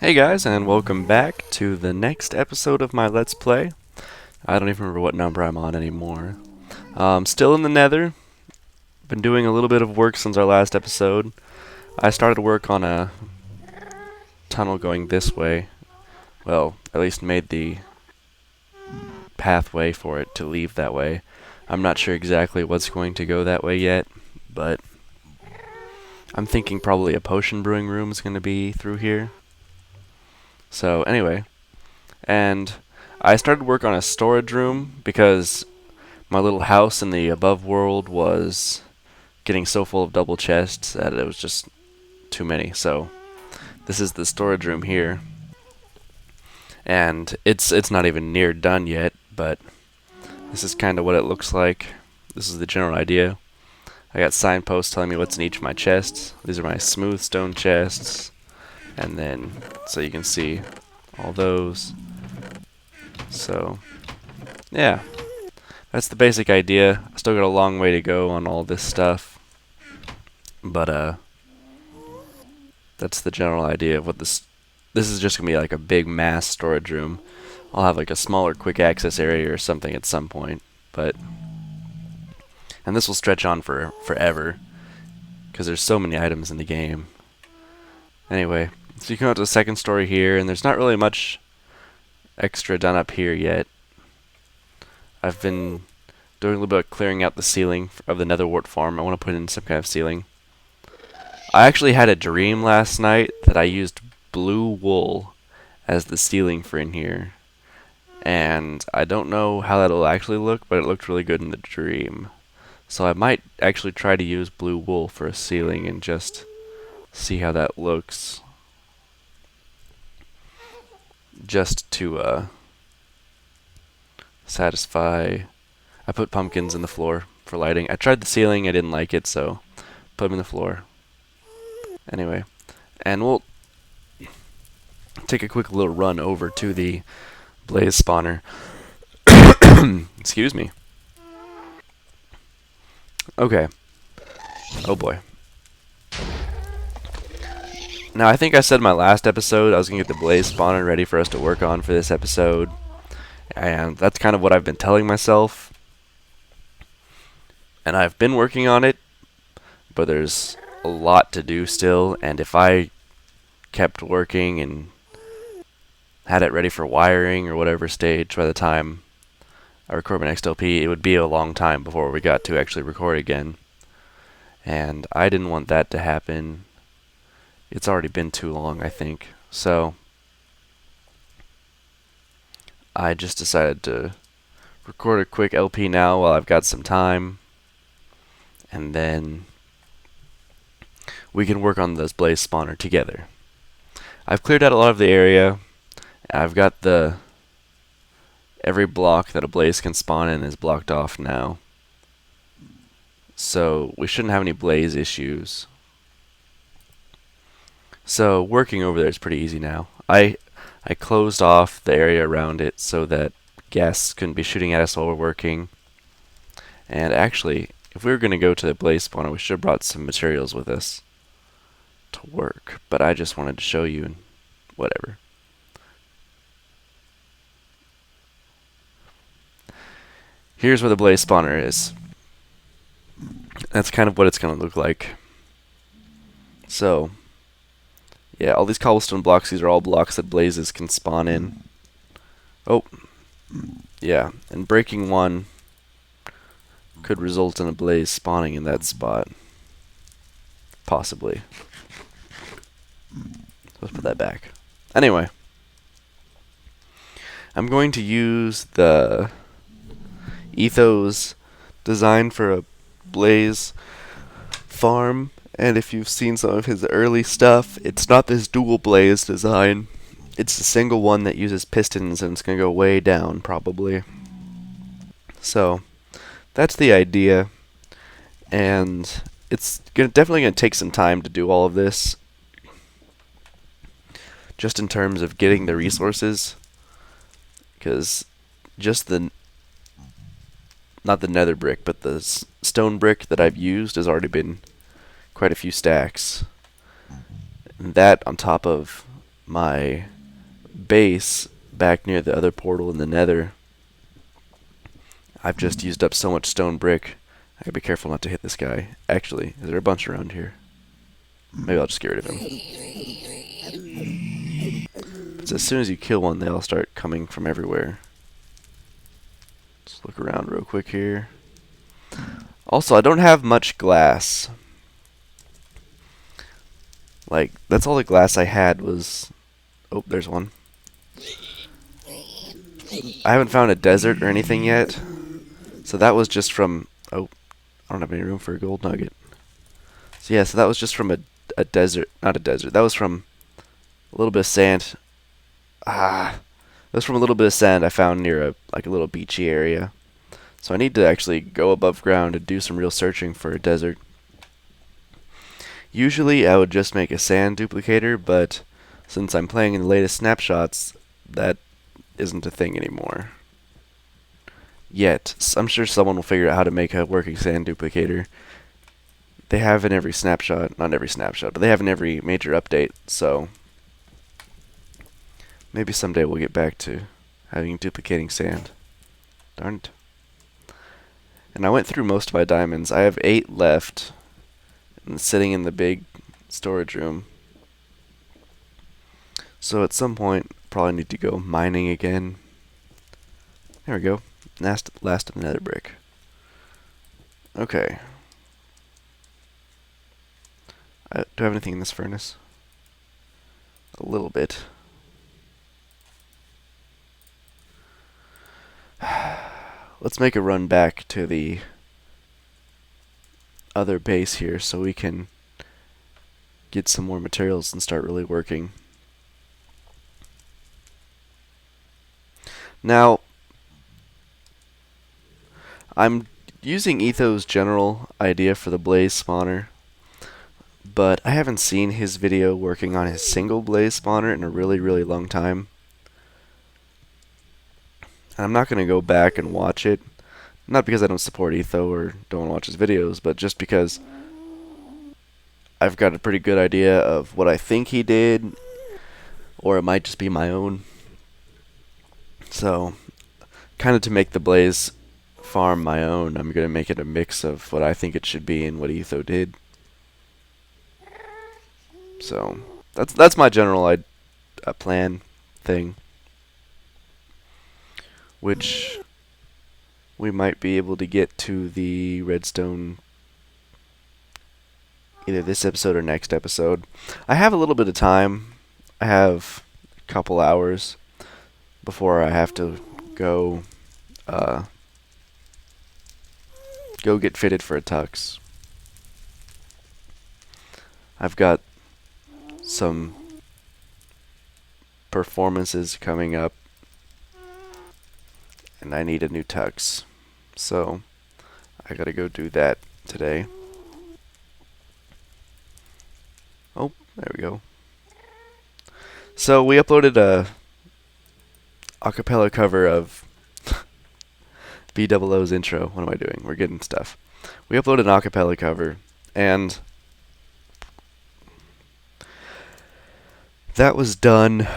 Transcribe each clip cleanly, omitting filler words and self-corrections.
Hey guys, and welcome back to the next episode of my Let's Play. I don't even remember what number I'm on anymore. Still in the Nether. Been doing a little bit of work since our last episode. I started work on a tunnel going this way. Well, at least made the pathway for it to leave that way. I'm not sure exactly what's going to go that way yet, but I'm thinking probably a potion brewing room is going to be through here. So anyway, and I started work on a storage room because my little house in the above world was getting so full of double chests that it was just too many. So this is the storage room here, and it's not even near done yet, but this is kind of what it looks like. This is the general idea. I got signposts telling me what's in each of my chests. These are my smooth stone chests. And then, so you can see all those. So, yeah. That's the basic idea. I still got a long way to go on all this stuff. But, that's the general idea of what this is just going to be like a big mass storage room. I'll have like a smaller quick access area or something at some point. And this will stretch on for forever. Because there's so many items in the game. Anyway. So you come out to the second story here, and there's not really much extra done up here yet. I've been doing a little bit of clearing out the ceiling of the Netherwart farm. I want to put in some kind of ceiling. I actually had a dream last night that I used blue wool as the ceiling for in here. And I don't know how that'll actually look, but it looked really good in the dream. So I might actually try to use blue wool for a ceiling and just see how that looks. Just to satisfy. I put pumpkins in the floor for lighting. I tried the ceiling, I didn't like it, so put them in the floor. Anyway, and we'll take a quick little run over to the blaze spawner. Excuse me. Okay. Oh boy. Now, I think I said in my last episode I was going to get the blaze spawner ready for us to work on for this episode. And that's kind of what I've been telling myself. And I've been working on it, but there's a lot to do still. And if I kept working and had it ready for wiring or whatever stage by the time I record my next LP, it would be a long time before we got to actually record again. And I didn't want that to happen. It's already been too long, I think. So I just decided to record a quick LP now while I've got some time. And then we can work on this blaze spawner together. I've cleared out a lot of the area. I've got every block that a blaze can spawn in is blocked off now. So we shouldn't have any blaze issues. So working over there is pretty easy now. I closed off the area around it so that guests couldn't be shooting at us while we're working. And actually, if we were going to go to the blaze spawner, we should have brought some materials with us to work. But I just wanted to show you and whatever. Here's where the blaze spawner is. That's kind of what it's going to look like. So yeah, all these cobblestone blocks, these are all blocks that blazes can spawn in. Oh, yeah, and breaking one could result in a blaze spawning in that spot. Possibly. Let's put that back. Anyway, I'm going to use the ethos design for a blaze farm. And if you've seen some of his early stuff, it's not this dual blaze design. It's a single one that uses pistons, and it's going to go way down, probably. So, that's the idea. And it's definitely going to take some time to do all of this. Just in terms of getting the resources. Because just not the nether brick, but the stone brick that I've used has already been quite a few stacks. And that on top of my base back near the other portal in the Nether, I've just used up so much stone brick. I gotta be careful not to hit this guy. Actually, is there a bunch around here? Maybe I'll just get rid of him. Because as soon as you kill one, they all start coming from everywhere. Let's look around real quick here. Also, I don't have much glass. Like, that's all the glass I had was... Oh, there's one. I haven't found a desert or anything yet. So that was just from... Oh, I don't have any room for a gold nugget. So yeah, so that was just from a desert. Not a desert. That was from a little bit of sand. That was from a little bit of sand I found near a little beachy area. So I need to actually go above ground and do some real searching for a desert. Usually I would just make a sand duplicator, but since I'm playing in the latest snapshots, that isn't a thing anymore. Yet. I'm sure someone will figure out how to make a working sand duplicator. They have in every snapshot, not every snapshot, but they have in every major update, so maybe someday we'll get back to having duplicating sand. Darn it. And I went through most of my diamonds. I have 8 left, and sitting in the big storage room. So at some point, probably need to go mining again. There we go. Last of the nether brick. Okay. Do I have anything in this furnace? A little bit. Let's make a run back to the other base here so we can get some more materials and start really working. Now, I'm using Etho's general idea for the blaze spawner, but I haven't seen his video working on his single blaze spawner in a really, really long time. And I'm not going to go back and watch it, not because I don't support Etho or don't want to watch his videos, but just because I've got a pretty good idea of what I think he did, or it might just be my own. So, kind of to make the blaze farm my own, I'm going to make it a mix of what I think it should be and what Etho did. So, that's my general plan thing, which we might be able to get to the redstone either this episode or next episode. I have a little bit of time. I have a couple hours before I have to go get fitted for a tux. I've got some performances coming up, and I need a new tux. So, I gotta go do that today. Oh, there we go. So, we uploaded a acapella cover of B00's intro. What am I doing? We're getting stuff. We uploaded an acapella cover, and that was done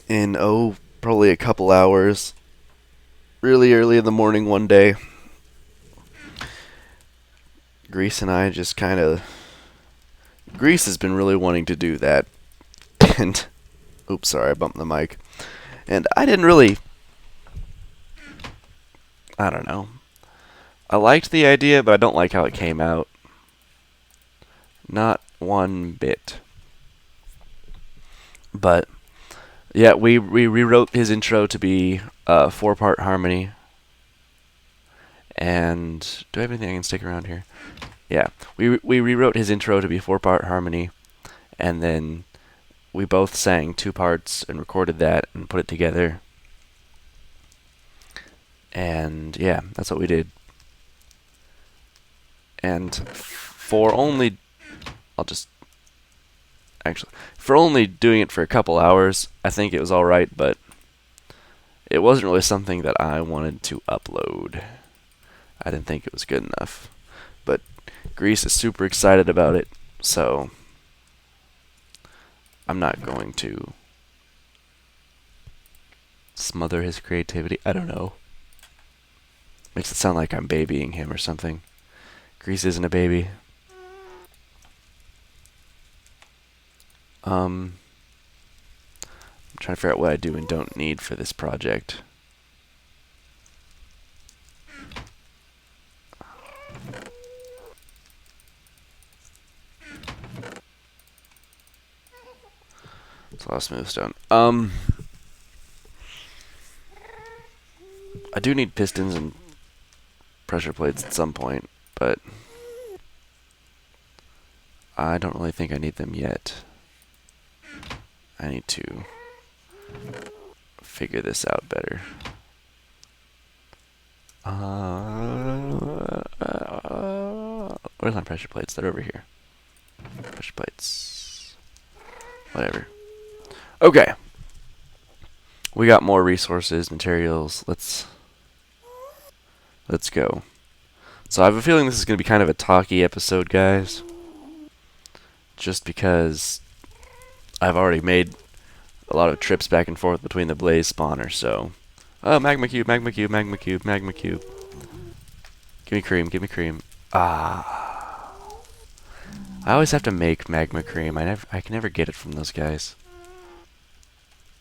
in, probably a couple hours. Really early in the morning one day. Grease and I just kind of... Grease has been really wanting to do that. And... Oops, sorry, I bumped the mic. And I didn't really... I don't know. I liked the idea, but I don't like how it came out. Not one bit. But, yeah, we rewrote his intro to be a 4-part harmony. And, do I have anything I can stick around here? Yeah, we rewrote his intro to be 4-part harmony. And then we both sang 2 parts and recorded that and put it together. And, yeah, that's what we did. And for only... for only doing it for a couple hours, I think it was alright, but it wasn't really something that I wanted to upload. I didn't think it was good enough. But Grease is super excited about it, so I'm not going to smother his creativity. I don't know. Makes it sound like I'm babying him or something. Grease isn't a baby. I'm trying to figure out what I do and don't need for this project. It's a lot of smooth stone. I do need pistons and pressure plates at some point, but I don't really think I need them yet. I need to figure this out better. Where's my pressure plates? They're over here. Pressure plates. Whatever. Okay. We got more resources, materials. Let's go. So I have a feeling this is going to be kind of a talky episode, guys. Just because I've already made a lot of trips back and forth between the blaze spawner, so... Oh, magma cube, magma cube, magma cube, magma cube. Give me cream, give me cream. Ah. I always have to make magma cream. I can never get it from those guys.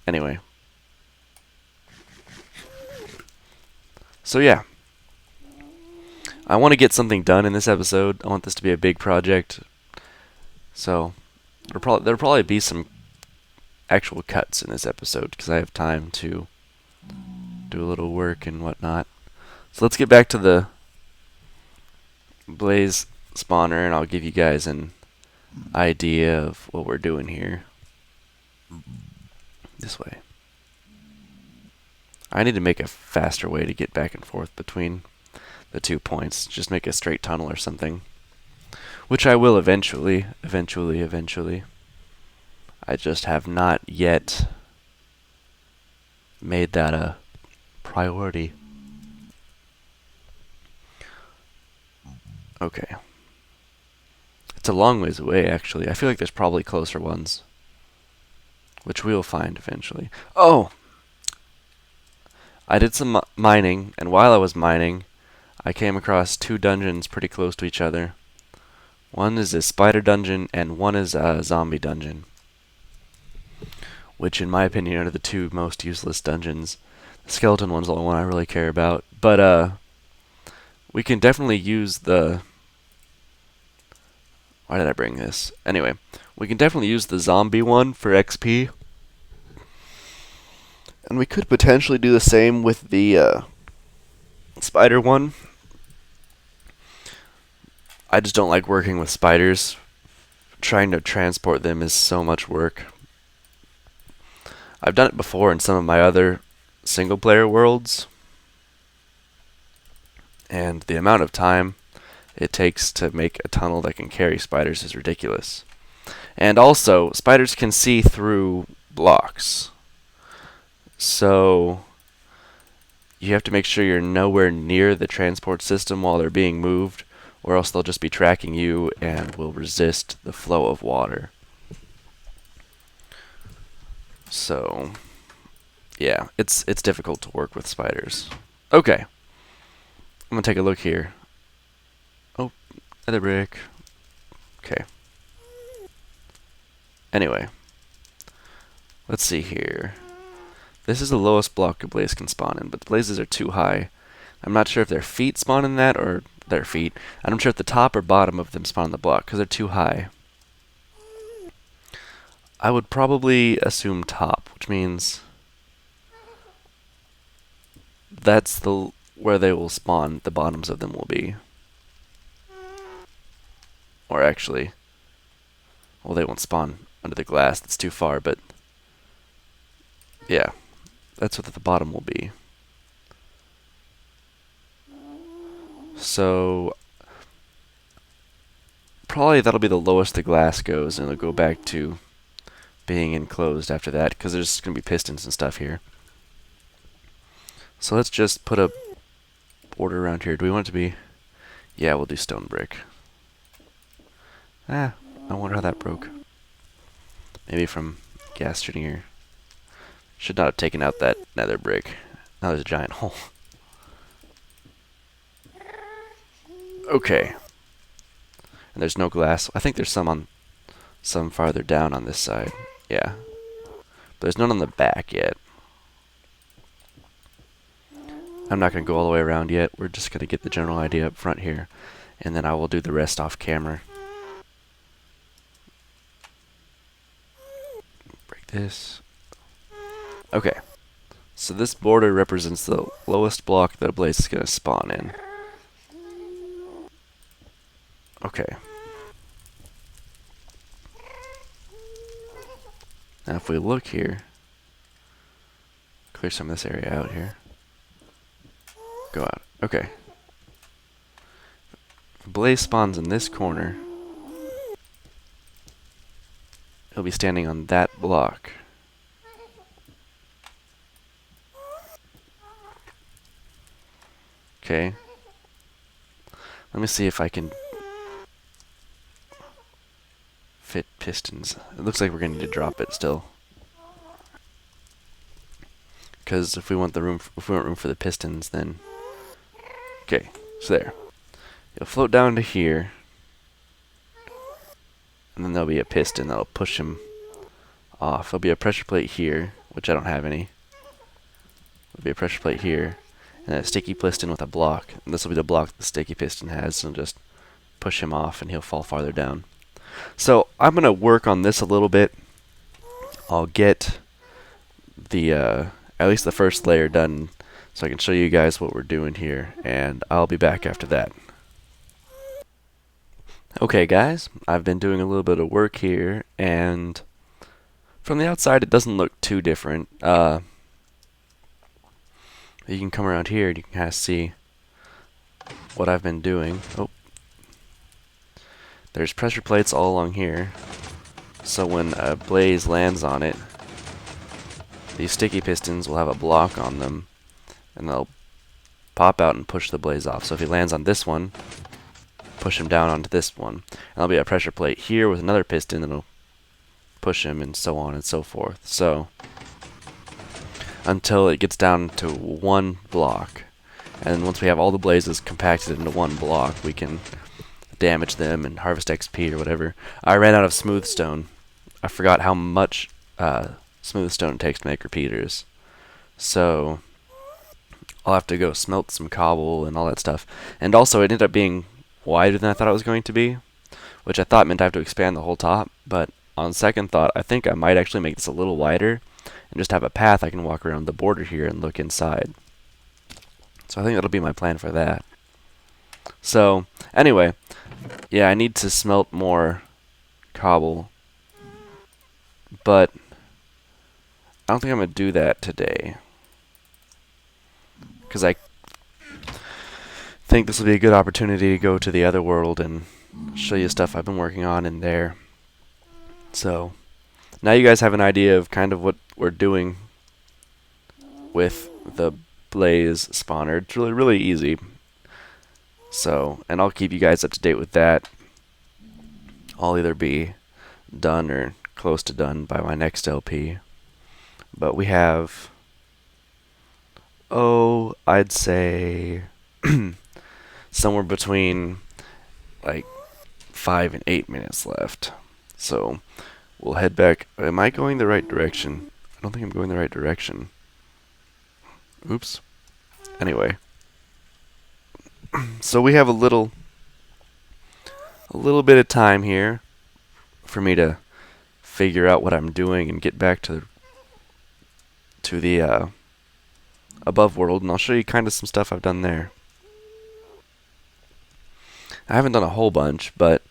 Anyway. So yeah. I want to get something done in this episode. I want this to be a big project. So, there'll probably be some actual cuts in this episode because I have time to do a little work and whatnot. So let's get back to the blaze spawner and I'll give you guys an idea of what we're doing here. This way. I need to make a faster way to get back and forth between the 2 points. Just make a straight tunnel or something. Which I will eventually. I just have not yet made that a priority. Okay. It's a long ways away, actually. I feel like there's probably closer ones. Which we'll find eventually. Oh! I did some mining, and while I was mining, I came across 2 dungeons pretty close to each other. One is a spider dungeon, and one is a zombie dungeon. Which, in my opinion, are the 2 most useless dungeons. The skeleton one's the only one I really care about. But, we can definitely use the... Why did I bring this? Anyway, we can definitely use the zombie one for XP. And we could potentially do the same with the spider one. I just don't like working with spiders. Trying to transport them is so much work. I've done it before in some of my other single-player worlds. And the amount of time it takes to make a tunnel that can carry spiders is ridiculous. And also, spiders can see through blocks. So, you have to make sure you're nowhere near the transport system while they're being moved, or else they'll just be tracking you and will resist the flow of water. So, yeah, it's difficult to work with spiders. Okay. I'm going to take a look here. Oh, another brick. Okay. Anyway. Let's see here. This is the lowest block a blaze can spawn in, but the blazes are too high. I'm not sure if their feet spawn in that, or their feet. I'm not sure if the top or bottom of them spawn in the block, because they're too high. I would probably assume top, which means that's where they will spawn. The bottoms of them will be. Or actually, well, they won't spawn under the glass. That's too far, but yeah, that's what the bottom will be. So probably that'll be the lowest the glass goes, and it'll go back to being enclosed after that, because there's going to be pistons and stuff here. So let's just put a border around here. Do we want it to be... Yeah, we'll do stone brick. I wonder how that broke. Maybe from gas shooting here. Should not have taken out that nether brick. Now there's a giant hole. Okay. And there's no glass. I think there's some farther down on this side. Yeah. But there's none on the back yet. I'm not going to go all the way around yet. We're just going to get the general idea up front here. And then I will do the rest off camera. Break this. Okay. So this border represents the lowest block that a blaze is going to spawn in. Okay. Now if we look here, clear some of this area out here. Go out. Okay. If a blaze spawns in this corner, he'll be standing on that block. Okay. Let me see if I can fit pistons. It looks like we're going to need to drop it still. Because if we want room for the pistons, then okay. So there. He'll float down to here, and then there'll be a piston that'll push him off. There'll be a pressure plate here, which I don't have any. There'll be a pressure plate here, and a sticky piston with a block. And this will be the block the sticky piston has, so just push him off, and he'll fall farther down. So I'm gonna work on this a little bit. I'll get the at least the first layer done, so I can show you guys what we're doing here, and I'll be back after that. Okay guys, I've been doing a little bit of work here, and from the outside it doesn't look too different. You can come around here and you can kind of see what I've been doing. Oh, there's pressure plates all along here, so when a blaze lands on it, these sticky pistons will have a block on them, and they'll pop out and push the blaze off. So if he lands on this one, push him down onto this one. And there'll be a pressure plate here with another piston that'll push him, and so on and so forth. So until it gets down to one block. And once we have all the blazes compacted into one block, we can damage them and harvest XP or whatever. I ran out of smooth stone. I forgot how much smooth stone it takes to make repeaters. So I'll have to go smelt some cobble and all that stuff. And also it ended up being wider than I thought it was going to be, which I thought meant I have to expand the whole top, but on second thought, I think I might actually make this a little wider and just have a path I can walk around the border here and look inside. So I think that'll be my plan for that. So, anyway, yeah, I need to smelt more cobble, but I don't think I'm going to do that today, because I think this will be a good opportunity to go to the other world and show you stuff I've been working on in there. So, now you guys have an idea of kind of what we're doing with the blaze spawner. It's really, really easy. So, and I'll keep you guys up to date with that. I'll either be done or close to done by my next LP. But we have, I'd say somewhere between like 5 and 8 minutes left. So we'll head back. Am I going the right direction? I don't think I'm going the right direction. Oops. Anyway. So we have a little bit of time here for me to figure out what I'm doing and get back to the above world, and I'll show you kind of some stuff I've done there. I haven't done a whole bunch, but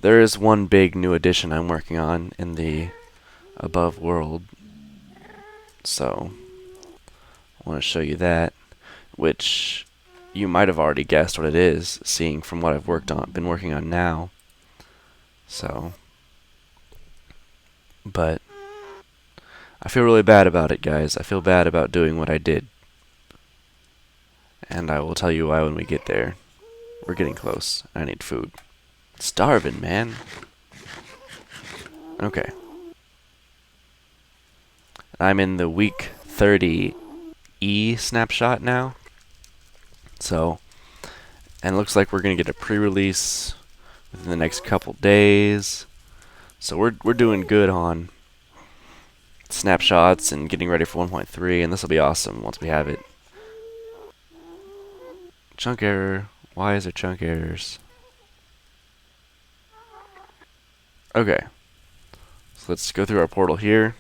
there is one big new addition I'm working on in the above world. So I want to show you that, which you might have already guessed what it is, seeing from what I've been working on now. So, but I feel really bad about it, guys. I feel bad about doing what I did, and I will tell you why when we get there. We're getting close. I need food. Starving, man. Okay. I'm in the week 30 E snapshot now. So, and it looks like we're going to get a pre-release within the next couple days. So we're doing good on snapshots and getting ready for 1.3, and this will be awesome once we have it. Chunk error. Why is there chunk errors? Okay. So let's go through our portal here,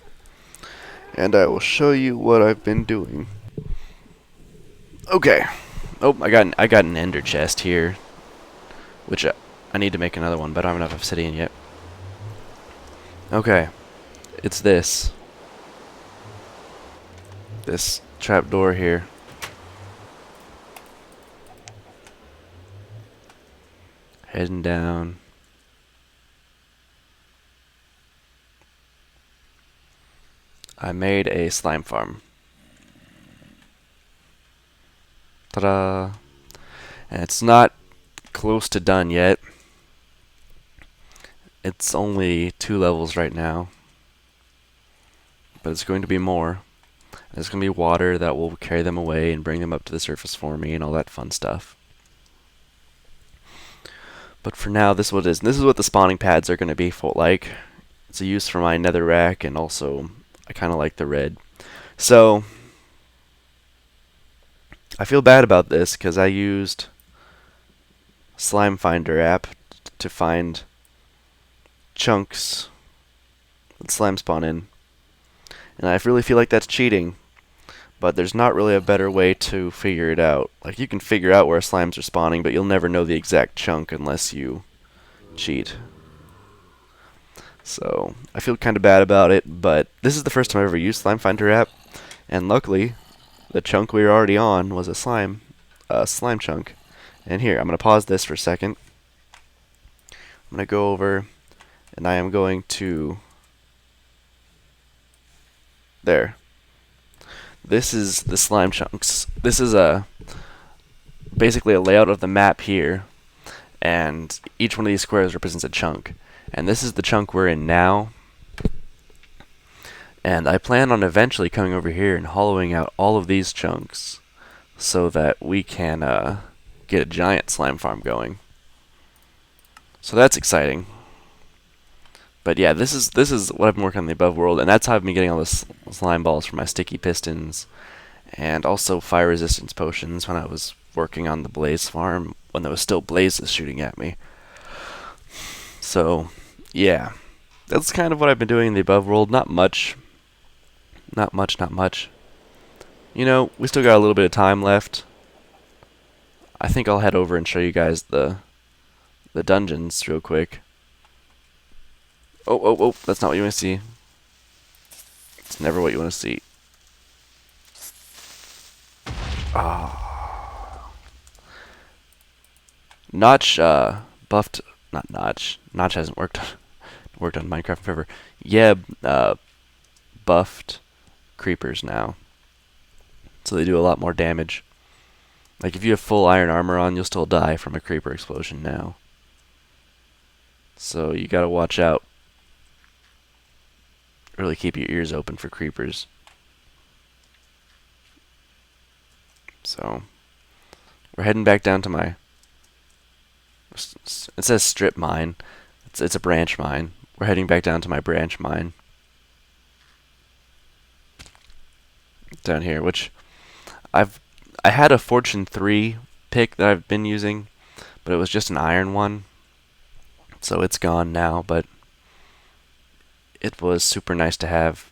and I will show you what I've been doing. Okay. Oh, I got an ender chest here, which I need to make another one, but I don't have enough obsidian yet. Okay. It's this trapdoor here. Heading down. I made a slime farm. Ta-da! And it's not close to done yet. It's only 2 levels right now. But it's going to be more. There's going to be water that will carry them away and bring them up to the surface for me and all that fun stuff. But for now, this is what it is. And this is what the spawning pads are going to be for, like. It's a use for my netherrack, and also I kind of like the red. So I feel bad about this because I used Slime Finder app to find chunks that slime spawn in. And I really feel like that's cheating. But there's not really a better way to figure it out. Like, you can figure out where slimes are spawning, but you'll never know the exact chunk unless you cheat. So, I feel kind of bad about it, but this is the first time I've ever used Slime Finder app, and luckily, the chunk we were already on was a slime chunk. And here, I'm going to pause this for a second. I'm going to go over, and I am going to... There. This is the slime chunks. This is basically a layout of the map here, and each one of these squares represents a chunk. And this is the chunk we're in now. And I plan on eventually coming over here and hollowing out all of these chunks so that we can get a giant slime farm going. So that's exciting. But yeah, this is what I've been working on in the above world, and that's how I've been getting all the slime balls for my sticky pistons, and also fire resistance potions when I was working on the blaze farm when there was still blazes shooting at me. So yeah, that's kind of what I've been doing in the above world. Not much. Not much. You know, we still got a little bit of time left. I think I'll head over and show you guys the dungeons real quick. Oh, that's not what you want to see. It's never what you want to see. Ah. Notch, buffed, not Notch. Notch hasn't worked on Minecraft forever. Yeah, buffed creepers now. So they do a lot more damage. Like, if you have full iron armor on, you'll still die from a creeper explosion now. So you gotta watch out. Really keep your ears open for creepers. So we're heading back down to my... It says strip mine. It's a branch mine. We're heading back down to my branch mine. Down here, which I had a Fortune 3 pick that I've been using, but it was just an iron one. So it's gone now, but it was super nice to have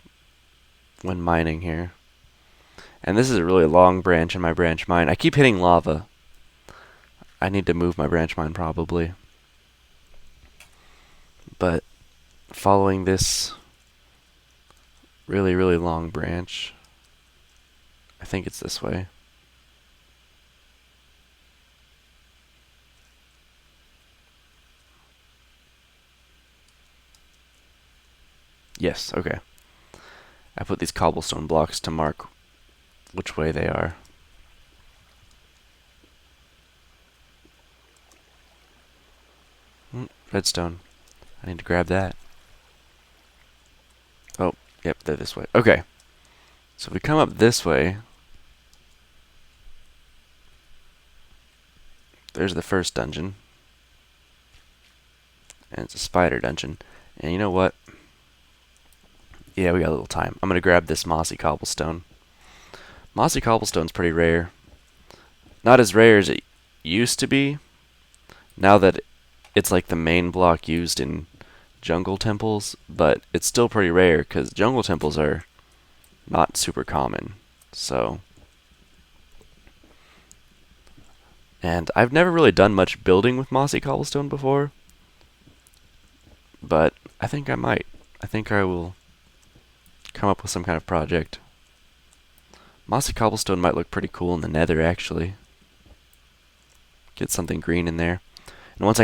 when mining here. And this is a really long branch in my branch mine. I keep hitting lava. I need to move my branch mine probably. But following this really, really long branch, I think it's this way. Yes, okay. I put these cobblestone blocks to mark which way they are. Redstone. I need to grab that. Yep, they're this way. Okay. So if we come up this way, there's the first dungeon. And it's a spider dungeon. And you know what? Yeah, we got a little time. I'm going to grab this mossy cobblestone. Mossy cobblestone's pretty rare. Not as rare as it used to be, now that it's like the main block used in jungle temples, but it's still pretty rare because jungle temples are not super common. So, and I've never really done much building with mossy cobblestone before, but I think I might. I think I will come up with some kind of project. Mossy cobblestone might look pretty cool in the nether, actually. Get something green in there. And once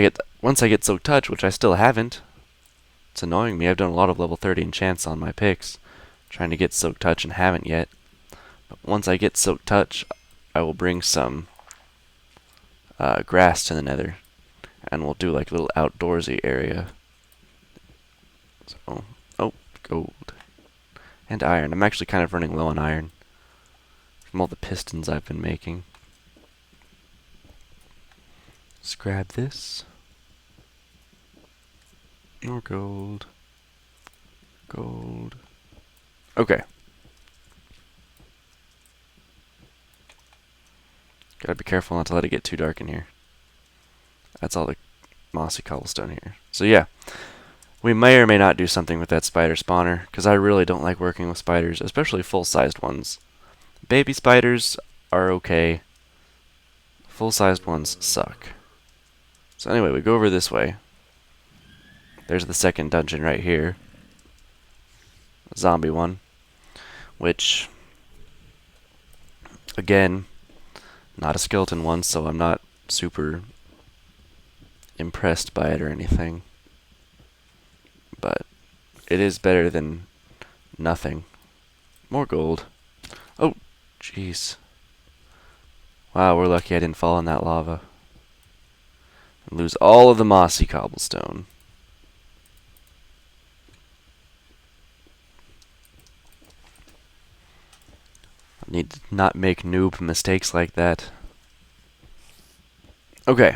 I get soaked touch, which I still haven't, it's annoying me. I've done a lot of level 30 enchants on my picks, trying to get soaked touch and haven't yet. But once I get soaked touch, I will bring some grass to the nether, and we'll do like a little outdoorsy area. So, oh, gold and iron. I'm actually kind of running low on iron from all the pistons I've been making. Let's grab this. More gold. Gold. Okay. Gotta be careful not to let it get too dark in here. That's all the mossy cobblestone here. So yeah, we may or may not do something with that spider spawner, because I really don't like working with spiders, especially full-sized ones. Baby spiders are okay. Full-sized ones suck. So anyway, we go over this way. There's the second dungeon right here. Zombie one. Which, again, not a skeleton one, so I'm not super impressed by it or anything. But it is better than nothing. More gold. Oh, jeez. Wow, we're lucky I didn't fall in that lava. And lose all of the mossy cobblestone. I need to not make noob mistakes like that. Okay.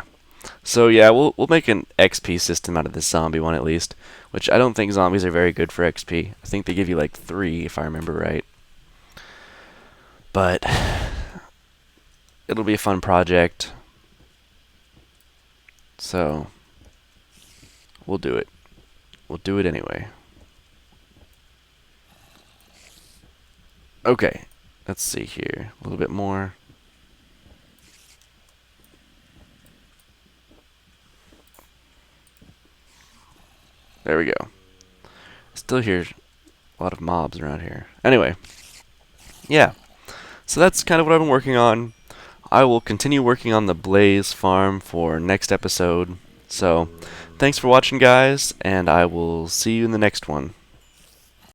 So yeah, we'll make an XP system out of this zombie one at least, which I don't think zombies are very good for XP. I think they give you like 3 if I remember right. But it'll be a fun project. So we'll do it. We'll do it anyway. Okay. Let's see here. A little bit more. There we go. Still hear a lot of mobs around here. Anyway. Yeah. So that's kind of what I've been working on. I will continue working on the Blaze farm for next episode. So, thanks for watching, guys, and I will see you in the next one.